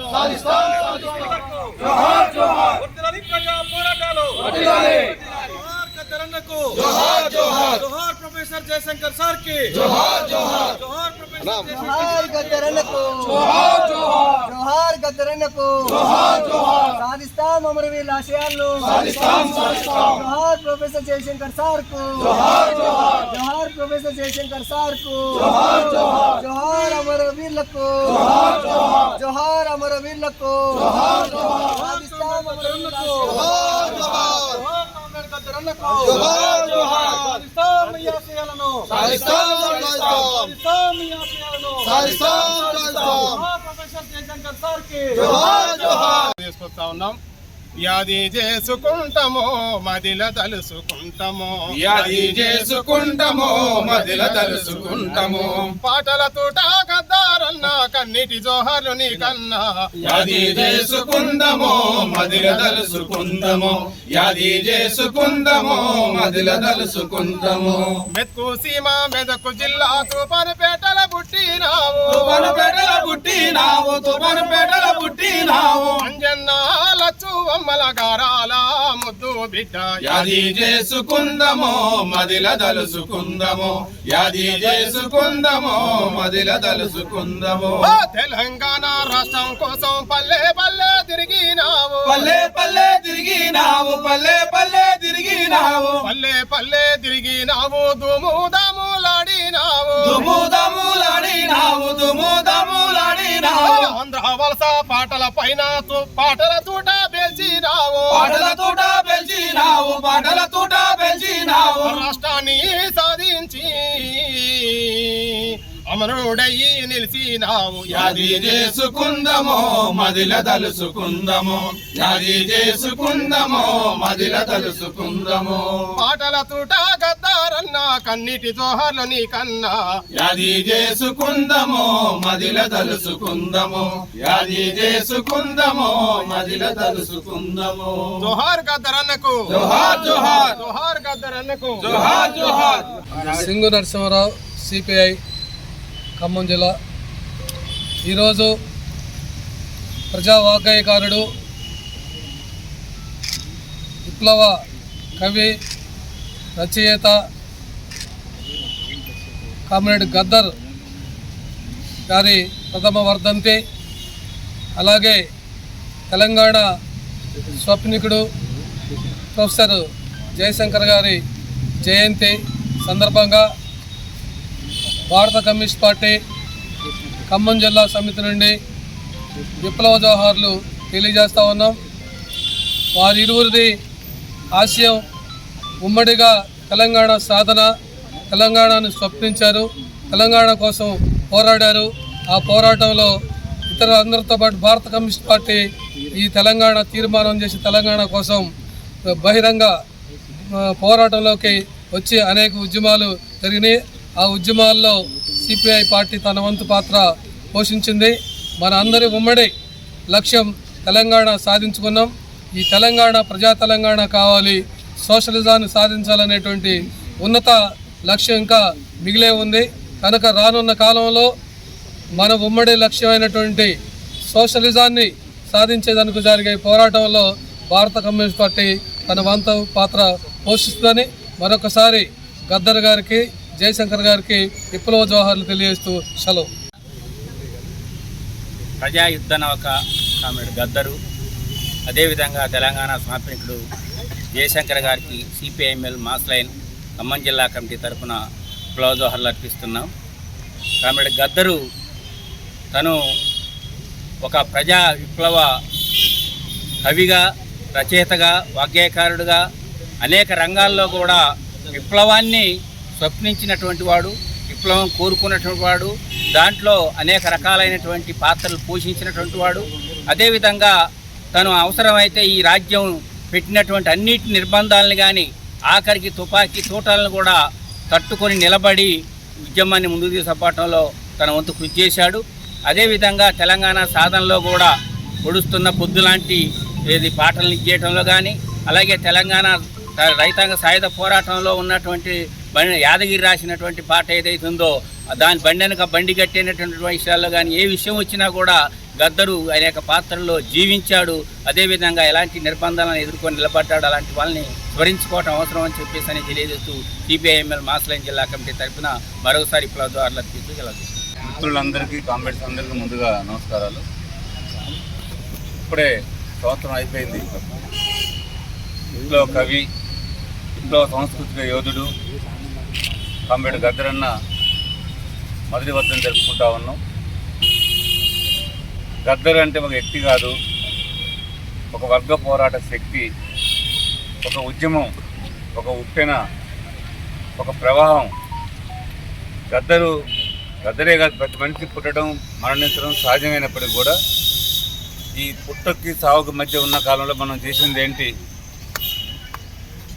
జోహార్ జోహార్ వర్ధిల్లాలి ప్రజా పోరాటాలు వర్ధిల్లాలి జోహార్ గద్దరన్నకు జోహార్ జోహార్ జోహార్ ప్రొఫెసర్ జయశంకర్ సార్ కి జోహార్ జోహార్ జోహార్ ప్రొఫెసర్ జోహార్ గద్దరన్నకు జోహార్ జోహార్ జోహార్ గద్దరన్నకు జోహార్ జోహార్ సాధిస్తాం అమరవీరుల ఆశయాలను సాధిస్తాం సాధిస్తాం జోహార్ ప్రొఫెసర్ జయశంకర్ సార్ కు జోహార్ జోహార్ జోహార్ ప్రొఫెసర్ జయశంకర్ సార్ కు జోహార్ జోహార్ జోహార్ అమరవీరులకు జోహార్ జోహార్ జోహార్ అమరవీరులకు జోహార్ జోహార్ సాధిస్తాం అమరవీరులకు జోహార్ జోహార్ జోహార్ గద్దరన్నకు జోహార్ జోహార్ సాధిస్తాం ఈ ఆశయాలను సాధిస్తాం సాధిస్తాం సాధిస్తాం ఈ ఆశయాలను సాధిస్తాం సాధిస్తాం జోహార్ ప్రొఫెసర్ జయశంకర్ సార్ కి జోహార్ జోహార్ తీసుకొస్తా ఉన్నాం. యాది చేసుకుంటామో మదిల తలుసుకుంటామో యాది చేసుకుంటామో మదిల తలుసుకుంటామో పాటల తోట గద్దారన్న కన్నిటి జోహార్లు నీ కన్నా యాది చేసుకుందామో మదిల తలుసుకుందామో యాది చేసుకుందామో మదిల తలుసుకుందామో మెతుకు సీమ మెదకు జిల్లా తూపనపేటల పుట్టినావు తుపనపేటల పుట్టినావు తుపనపేటల పుట్టినావు అంజన్న లచ్చు అమ్మల గారాల ముద్దు బిడ్డ యాది చేసుకుందామో మదిల తలుసుకుందామో యాది చేసుకుందామో మదిల తలుసుకుందామో తెలంగాణ రాష్ట్రం కోసం పల్లె పల్లె తిరిగినావు పల్లె పల్లె తిరిగినావు పల్లె పల్లె తిరిగినావు పల్లె పల్లె తిరిగినావు దుముదాములాడినావు దుముదములాడినావు దుముదములాడినావు ఆంధ్ర వలస పాటల పైన పాటల తోట పెంచినావు పాటల తోట పెంచినావు పాటల తోట పెంచినావు రాష్ట్రాన్ని సాధించి అమరుడయ్యి నిలిచినావు యాది చేసుకుందామో మదిల తలుసుకుందామో యాది చేసుకుందామో మదిల తలుసుకుందామో పాటల తోట గద్దారన్న కన్నిటి జోహార్లు నీ కన్నా యాది చేసుకుందామో మదిల తలుసుకుందామో యాది చేసుకుందామో మదిల తలుసుకుందామో జోహార్ గద్దరన్నకు జోహార్ జోహార్ జోహార్ గద్దరన్నకు జోహార్ జోహార్ సింగు నరసింహారావు సిపిఐ ఖమ్మం జిల్లా. ఈరోజు ప్రజా వాగ్గేయకారుడు విప్లవ కవి రచయిత కామ్రేడ్ గద్దర్ గారి ప్రథమ వర్ధంతి, అలాగే తెలంగాణ స్వప్నికుడు ప్రొఫెసర్ జయశంకర్ గారి జయంతి సందర్భంగా భారత కమ్యూనిస్ట్ పార్టీ ఖమ్మం జిల్లా సమితి నుండి విప్లవ జోహార్లు తెలియజేస్తూ ఉన్నాం. వారిరువురిది ఆశయం ఉమ్మడిగా తెలంగాణ సాధన, తెలంగాణను స్వప్నించారు, తెలంగాణ కోసం పోరాడారు. ఆ పోరాటంలో ఇతర అందరితో పాటు భారత కమ్యూనిస్ట్ పార్టీ ఈ తెలంగాణ తీర్మానం చేసి తెలంగాణ కోసం బహిరంగ పోరాటంలోకి వచ్చి అనేక ఉద్యమాలు జరిగినాయి. ఆ ఉద్యమాల్లో సిపిఐ పార్టీ తన వంతు పాత్ర పోషించింది. మన అందరి ఉమ్మడి లక్ష్యం తెలంగాణ సాధించుకున్నాం. ఈ తెలంగాణ ప్రజా తెలంగాణ కావాలి, సోషలిజాన్ని సాధించాలనేటువంటి ఉన్నత లక్ష్యం ఇంకా మిగిలే ఉంది. కనుక రానున్న కాలంలో మన ఉమ్మడి లక్ష్యమైనటువంటి సోషలిజాన్ని సాధించేందుకు జరిగే పోరాటంలో భారత కమ్యూనిస్ట్ పార్టీ తన వంతు పాత్ర పోషిస్తుందని మరొకసారి గద్దర్ గారికి, జయశంకర్ గారికి విప్లవ జోహార్లు తెలియజేస్తూ సెలవు. ప్రజాయుద్ధ నౌక కామ్రేడ్ గద్దరు, అదేవిధంగా తెలంగాణ స్వాతంత్రుడు జయశంకర్ గారికి సిపిఐఎంఎల్ మాస్ లైన్ ఖమ్మం జిల్లా కమిటీ తరఫున విప్లవ జోహార్లు అర్పిస్తున్నాం. కామ్రేడ్ గద్దరు తను ఒక ప్రజా విప్లవ కవిగా, రచయితగా, వాగ్గేయకారుడుగా అనేక రంగాల్లో కూడా విప్లవాన్ని స్వప్నించినటువంటి వాడు, విప్లవం కోరుకున్నటువంటి వాడు, దాంట్లో అనేక రకాలైనటువంటి పాత్రలు పోషించినటువంటి వాడు. అదేవిధంగా తను అవసరమైతే ఈ రాజ్యం పెట్టినటువంటి అన్నిటి నిర్బంధాలను కానీ ఆఖరికి తుపాకీ తోటాలను కూడా తట్టుకొని నిలబడి ఉద్యమాన్ని ముందుకు తీసుకుపోవడంలో తన వంతు కృషి చేశాడు. అదేవిధంగా తెలంగాణ సాధనలో కూడా పొడుస్తున్న పొద్దులాంటి పాటలను ఇచ్చేయడంలో కానీ, అలాగే తెలంగాణ రైతాంగ సాయుధ పోరాటంలో ఉన్నటువంటి యాదగిరి రాసినటువంటి పాట ఏదైతే ఉందో దాని బండి వెనక బండి కట్టేటటువంటి విషయాల్లో కానీ ఏ విషయం వచ్చినా కూడా గద్దరు అనేక పాత్రల్లో జీవించాడు. అదేవిధంగా ఎలాంటి నిర్బంధాలను ఎదుర్కొని నిలబడ్డాడు. అలాంటి వాళ్ళని స్మరించుకోవటం అవసరం అని చెప్పేసి అని తెలియజేస్తూ సిపిఐఎంఎల్ మాస్లైన్ జిల్లా కమిటీ తరఫున మరోసారి ప్లవదారుల మిత్రులందరికీ, కామ్రేడ్స్ అందరికీ ముందుగా నమస్కారాలు. ఇప్పుడే సంవత్సరం అయిపోయింది. ఇంట్లో కవి, ఇంట్లో సాంస్కృతిక యోధుడు కామ్రేడ్ గద్దరన్న మొదటి వర్ధంతి జరుపుకుంటా ఉన్నాం. గద్దర్ అంటే ఒక వ్యక్తి కాదు, ఒక వర్గ పోరాట శక్తి, ఒక ఉద్యమం, ఒక ఉప్పెన, ఒక ప్రవాహం. గద్దరే కాదు, ప్రతి మనిషి పుట్టడం మరణించడం సహజమైనప్పటికీ కూడా ఈ పుట్టకి సావుకు మధ్య ఉన్న కాలంలో మనం చేసింది ఏంటి,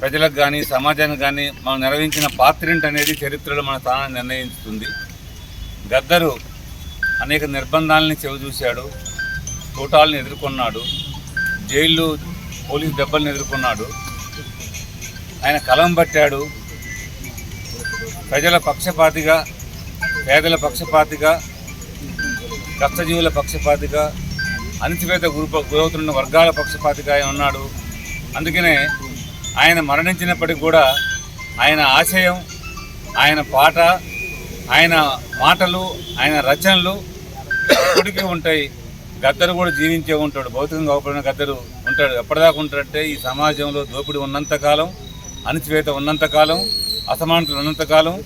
ప్రజలకు కానీ సమాజానికి కానీ మనం నిర్వహించిన పాత్ర ఏంటి అనేది చరిత్రలో మన స్థానాన్ని నిర్ణయిస్తుంది. గద్దరు అనేక నిర్బంధాలని చెవిచూశాడు, తోటాలను ఎదుర్కొన్నాడు, జైళ్ళు పోలీసు దెబ్బలను ఎదుర్కొన్నాడు. ఆయన కలం పట్టాడు. ప్రజల పక్షపాతిగా, పేదల పక్షపాతిగా, కష్టజీవుల పక్షపాతిగా, అణచివేత గురవుతున్న వర్గాల పక్షపాతిగా ఆయన ఉన్నాడు. అందుకనే ఆయన మరణించినప్పటికీ కూడా ఆయన ఆశయం, ఆయన పాట, ఆయన మాటలు, ఆయన రచనలు ఇప్పటికీ ఉంటాయి. గద్దరు కూడా జీవించే ఉంటాడు, భౌతికంగా అవపడిన గద్దరు ఉంటాడు. ఎప్పటిదాకా ఉంటాడంటే ఈ సమాజంలో దోపిడీ ఉన్నంతకాలం, అణచివేత ఉన్నంతకాలం, అసమానతలు ఉన్నంతకాలం,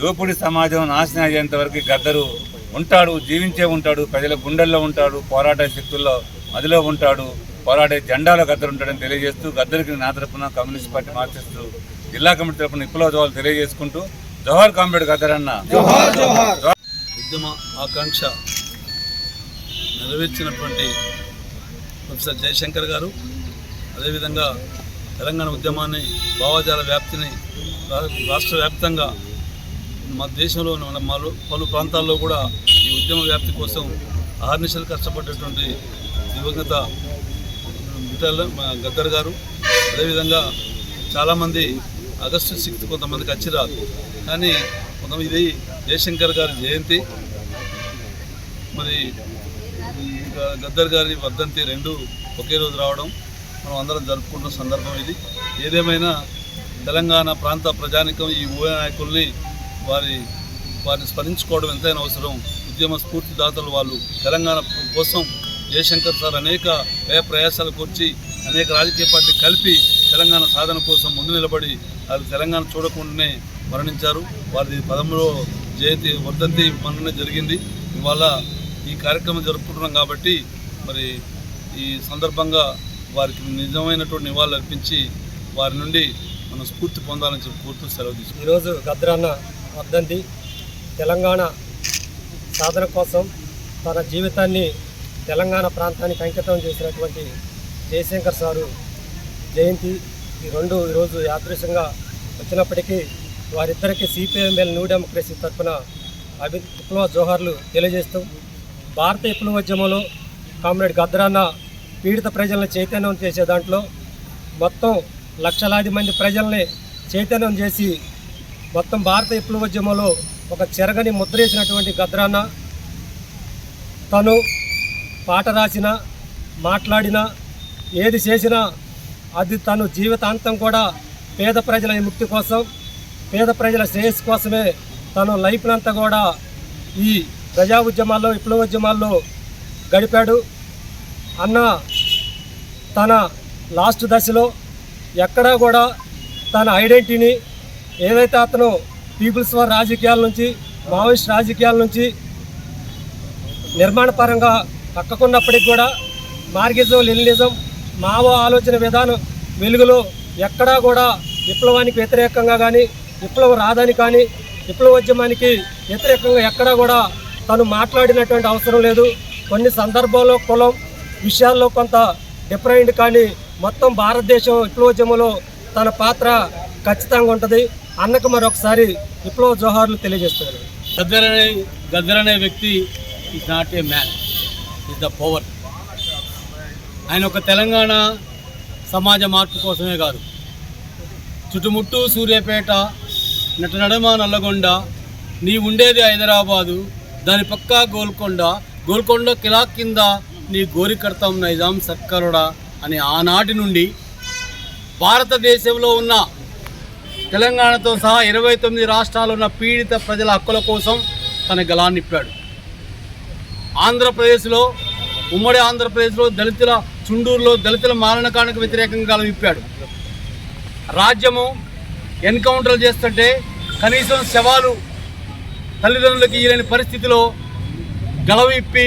దోపిడీ సమాజం నాశనం అయ్యేంత వరకు గద్దరు ఉంటాడు, జీవించే ఉంటాడు, ప్రజల గుండెల్లో ఉంటాడు, పోరాట శక్తుల్లో మదిలో ఉంటాడు, పోరాడే జెండాలో గద్దరు ఉంటాడని తెలియజేస్తూ, గద్దరికి నా తరపున కమ్యూనిస్ట్ పార్టీ మార్క్సిస్టు జిల్లా కమిటీ తరపున విప్లవ తెలియజేసుకుంటూ జోహార్ కామ్రేడ్ గద్దరన్న. ఉద్యమ ఆకాంక్ష నెరవేర్చినటువంటి ప్రొఫెసర్ జయశంకర్ గారు, అదేవిధంగా తెలంగాణ ఉద్యమాన్ని, భావజాల వ్యాప్తిని రాష్ట్ర వ్యాప్తంగా మా దేశంలో పలు ప్రాంతాల్లో కూడా ఈ ఉద్యమ వ్యాప్తి కోసం అహర్నిశలు కష్టపడేటువంటి దివంగత గద్దర్ గారు. అదేవిధంగా చాలామంది ఆగస్టు 6 కొంతమందికి వచ్చి రాదు, కానీ ఇది జయశంకర్ గారి జయంతి, మరి గద్దర్ గారి వర్ధంతి రెండు ఒకే రోజు రావడం మనం అందరం జరుపుకుంటున్న సందర్భం ఇది. ఏదేమైనా తెలంగాణ ప్రాంత ప్రజానికం ఈ ఊహ నాయకుల్ని వారిని స్మరించుకోవడం ఎంతైనా అవసరం. ఉద్యమ స్ఫూర్తిదాతలు వాళ్ళు. తెలంగాణ కోసం జయశంకర్ సార్ అనేక వ్యయ ప్రయాసాలు కూర్చి అనేక రాజకీయ పార్టీ కలిపి తెలంగాణ సాధన కోసం ముందు నిలబడి వారు తెలంగాణ చూడకుండానే మరణించారు. వారి 13వ జయంతి వర్ధంతి మొన్ననే జరిగింది. ఇవాళ ఈ కార్యక్రమం జరుపుకుంటున్నాం కాబట్టి మరి ఈ సందర్భంగా వారికి నిజమైనటువంటి నివాళులు అర్పించి వారి నుండి మనం స్ఫూర్తి పొందాలని చెప్పి కోరుతూ సెలవు తీసుకుంటాం. ఈరోజు గద్దరన్న వర్ధంతి. తెలంగాణ సాధన కోసం తన జీవితాన్ని తెలంగాణ ప్రాంతానికి అంకితం చేసినటువంటి జయశంకర్ సారు జయంతి. ఈ రెండు ఈరోజు యాదృశ్యంగా వచ్చినప్పటికీ వారిద్దరికీ సిపిఐఎంఎల్ న్యూ డెమోక్రసీ తరఫున విప్లవ జోహార్లు తెలియజేస్తూ, భారత విప్లవోద్యమంలో కామ్రేడ్ గద్దరన్న పీడిత ప్రజలను చైతన్యం చేసే దాంట్లో మొత్తం లక్షలాది మంది ప్రజల్ని చైతన్యం చేసి మొత్తం భారత విప్లవోద్యమంలో ఒక చెరగని ముద్రేసినటువంటి గద్దరన్న తను పాట రాసినా, మాట్లాడినా, ఏది చేసినా అది తను జీవితాంతం కూడా పేద ప్రజల విముక్తి కోసం, పేద ప్రజల శ్రేయస్సు కోసమే తను లైఫ్నంతా కూడా ఈ ప్రజా ఉద్యమాల్లో, విప్లవోద్యమాల్లో గడిపాడు. అన్న తన లాస్ట్ దశలో ఎక్కడా కూడా తన ఐడెంటిటీని ఏదైతే అతను పీపుల్స్ వార్ రాజకీయాల నుంచి, మావోయిస్ట్ రాజకీయాల నుంచి నిర్మాణపరంగా పక్కకున్నప్పటికి కూడా మార్క్సిజం, లెనినిజం, మావో ఆలోచన విధానం వెలుగులో ఎక్కడా కూడా విప్లవానికి వ్యతిరేకంగా కానీ, విప్లవం రాదని కానీ, విప్లవోద్యమానికి వ్యతిరేకంగా ఎక్కడా కూడా తను మాట్లాడినటువంటి అవసరం లేదు. కొన్ని సందర్భాల్లో కులం విషయాల్లో కొంత డిఫరెంట్, కానీ మొత్తం భారతదేశం విప్లవోద్యమంలో తన పాత్ర ఖచ్చితంగా ఉంటుంది. అన్నకు మరొకసారి విప్లవ జోహార్లు తెలియజేస్తున్నారు. గద్దర్ అనే వ్యక్తి is not a man, is the power. ఆయన ఒక తెలంగాణ సమాజ మార్పు కోసమే కాదు, చుట్టుముట్టు సూర్యాపేట, నడమ నల్లగొండ, నీ ఉండేది హైదరాబాదు, దాని పక్కా గోల్కొండ, గోల్కొండ కిలా కింద నీ గోరి కడతాం నైజాం సర్కారుడా అని ఆనాటి నుండి భారతదేశంలో ఉన్న తెలంగాణతో సహా 29 రాష్ట్రాలు ఉన్న పీడిత ప్రజల హక్కుల కోసం తన గళాన్నిప్పాడు. ఆంధ్రప్రదేశ్లో, ఉమ్మడి ఆంధ్రప్రదేశ్లో దళితుల చుండూరులో దళితుల మారణకాండకు వ్యతిరేకంగా గళమిప్పాడు. రాజ్యము ఎన్కౌంటర్లు చేస్తుంటే కనీసం శవాలు తల్లిదండ్రులకు ఇయ్యలేని పరిస్థితిలో గళవిప్పి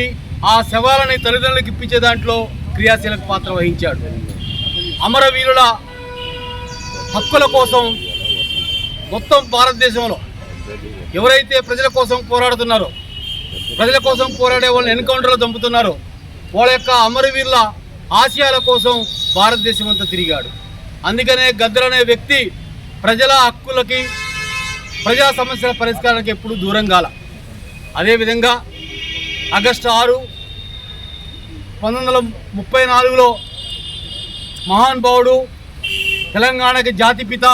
ఆ శవాలని తల్లిదండ్రులకు ఇప్పించే దాంట్లో క్రియాశీలక పాత్ర వహించాడు. అమరవీరుల హక్కుల కోసం మొత్తం భారతదేశంలో ఎవరైతే ప్రజల కోసం పోరాడుతున్నారో, ప్రజల కోసం పోరాడే వాళ్ళని ఎన్కౌంటర్లో చంపుతున్నారో, వాళ్ళ యొక్క అమరవీరుల ఆశయాల కోసం భారతదేశం అంతా తిరిగాడు. అందుకనే గద్దర్ అనే వ్యక్తి ప్రజల హక్కులకి, ప్రజా సమస్యల పరిష్కారానికి ఎప్పుడు దూరం కాల. అదేవిధంగా ఆగస్టు 6, 1934లో మహానుభావుడు, తెలంగాణకి జాతిపిత,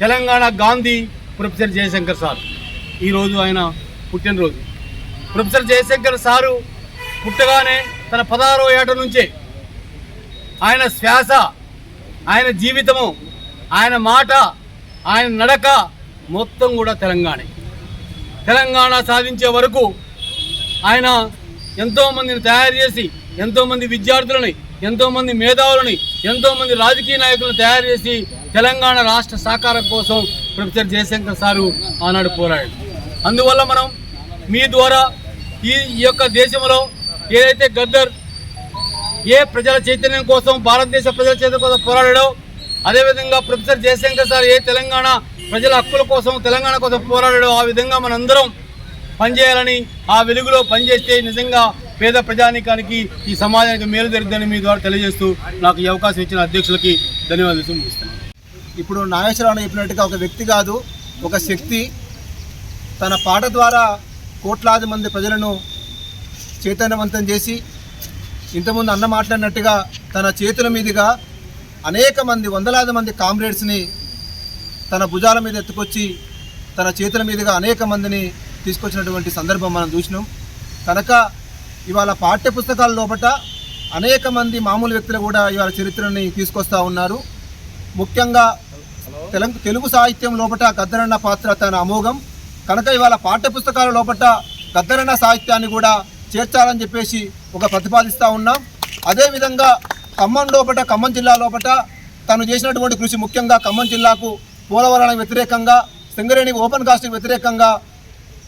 తెలంగాణ గాంధీ ప్రొఫెసర్ జయశంకర్ సార్. ఈరోజు ఆయన పుట్టినరోజు. ప్రొఫెసర్ జయశంకర్ సారు పుట్టగానే తన 16వ ఏట నుంచే ఆయన శ్వాస, ఆయన జీవితము, ఆయన మాట, ఆయన నడక మొత్తం కూడా తెలంగాణ సాధించే వరకు ఆయన ఎంతోమందిని తయారు చేసి, ఎంతోమంది విద్యార్థులని, ఎంతోమంది మేధావులని, ఎంతోమంది రాజకీయ నాయకులను తయారు చేసి తెలంగాణ రాష్ట్ర సాకారం కోసం ప్రొఫెసర్ జయశంకర్ సారు ఆనాడు పోరాడాడు. అందువల్ల మనం మీ ద్వారా ఈ యొక్క దేశంలో ఏదైతే గద్దర్ ఏ ప్రజల చైతన్యం కోసం, భారతదేశ ప్రజల చైతన్యం కోసం పోరాడాడో, అదేవిధంగా ప్రొఫెసర్ జయశంకర్ సార్ ఏ తెలంగాణ ప్రజల హక్కుల కోసం, తెలంగాణ కోసం పోరాడాడో ఆ విధంగా మనందరం పనిచేయాలని, ఆ వెలుగులో పనిచేస్తే నిజంగా పేద ప్రజానీకానికి, ఈ సమాజానికి మేలు జరుగుతుందని మీ ద్వారా తెలియజేస్తూ నాకు ఈ అవకాశం ఇచ్చిన అధ్యక్షులకి ధన్యవాదాలు ముగిస్తున్నాను. ఇప్పుడు నాగేశ్వరరావు చెప్పినట్టుగా ఒక వ్యక్తి కాదు, ఒక శక్తి. తన పాట ద్వారా కోట్లాది మంది ప్రజలను చైతన్యవంతం చేసి, ఇంతకుముందు అన్న మాట్లాడినట్టుగా తన చేతుల మీదుగా అనేక మంది, వందలాది మంది కామ్రేడ్స్ని తన భుజాల మీద ఎత్తుకొచ్చి తన చేతుల మీదుగా అనేక మందిని తీసుకొచ్చినటువంటి సందర్భం మనం చూసినాం. కనుక ఇవాళ పాఠ్య పుస్తకాల లోపల అనేక మంది మామూలు వ్యక్తులు కూడా ఇవాళ చరిత్రని తీసుకొస్తూ ఉన్నారు. ముఖ్యంగా తెలుగు సాహిత్యం లోపల గద్దరన్న పాత్ర తన అమోఘం. కనుక ఇవాళ పాఠ్య పుస్తకాల లోపల గద్దరన్న సాహిత్యాన్ని కూడా చేర్చాలని చెప్పేసి ఒక ప్రతిపాదిస్తూ ఉన్నాం. అదేవిధంగా ఖమ్మం జిల్లా లోపల తను చేసినటువంటి కృషి, ముఖ్యంగా ఖమ్మం జిల్లాకు పోలవరానికి వ్యతిరేకంగా, సింగరేణి ఓపెన్ కాస్ట్కి వ్యతిరేకంగా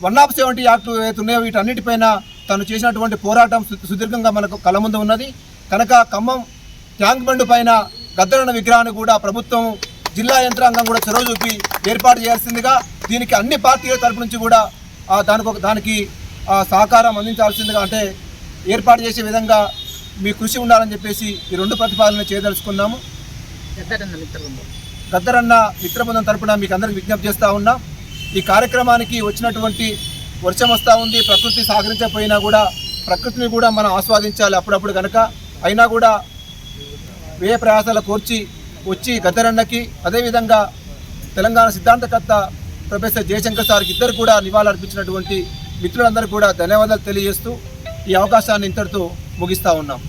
170 యాక్టు ఉన్నాయో వీటన్నిటిపైన తను చేసినటువంటి పోరాటం సుదీర్ఘంగా మనకు కళ్ళ ముందు ఉన్నది. కనుక ఖమ్మం ట్యాంక్ బండ్ పైన గద్దరన్న విగ్రహాన్ని కూడా ప్రభుత్వం, జిల్లా యంత్రాంగం కూడా చొరవ చూపి ఏర్పాటు చేయాల్సిందిగా, దీనికి అన్ని పార్టీల తరపు నుంచి కూడా దానికి సహకారం అందించాల్సిందిగా, అంటే ఏర్పాటు చేసే విధంగా మీ కృషి ఉండాలని చెప్పేసి ఈ 2 ప్రతిపాదనలు చేయదలుచుకున్నాము. గద్దరన్న మిత్రబృందం తరపున మీకు అందరికి విజ్ఞప్తి చేస్తూ ఉన్నాం. ఈ కార్యక్రమానికి వచ్చినటువంటి వర్షం వస్తూ ఉంది, ప్రకృతి సహకరించకపోయినా కూడా ప్రకృతిని కూడా మనం ఆస్వాదించాలి అప్పుడప్పుడు. కనుక అయినా కూడా వ్యయ ప్రయాసాలు కోర్చి వచ్చి గద్దరన్నకి, అదేవిధంగా తెలంగాణ సిద్ధాంతకర్త ప్రొఫెసర్ జయశంకర్ సార్కి ఇద్దరు కూడా నివాళులర్పించినటువంటి మిత్రులందరూ కూడా ధన్యవాదాలు తెలియజేస్తూ ఈ అవకాశాన్ని ఇంతటితో ముగిస్తూ ఉన్నాం.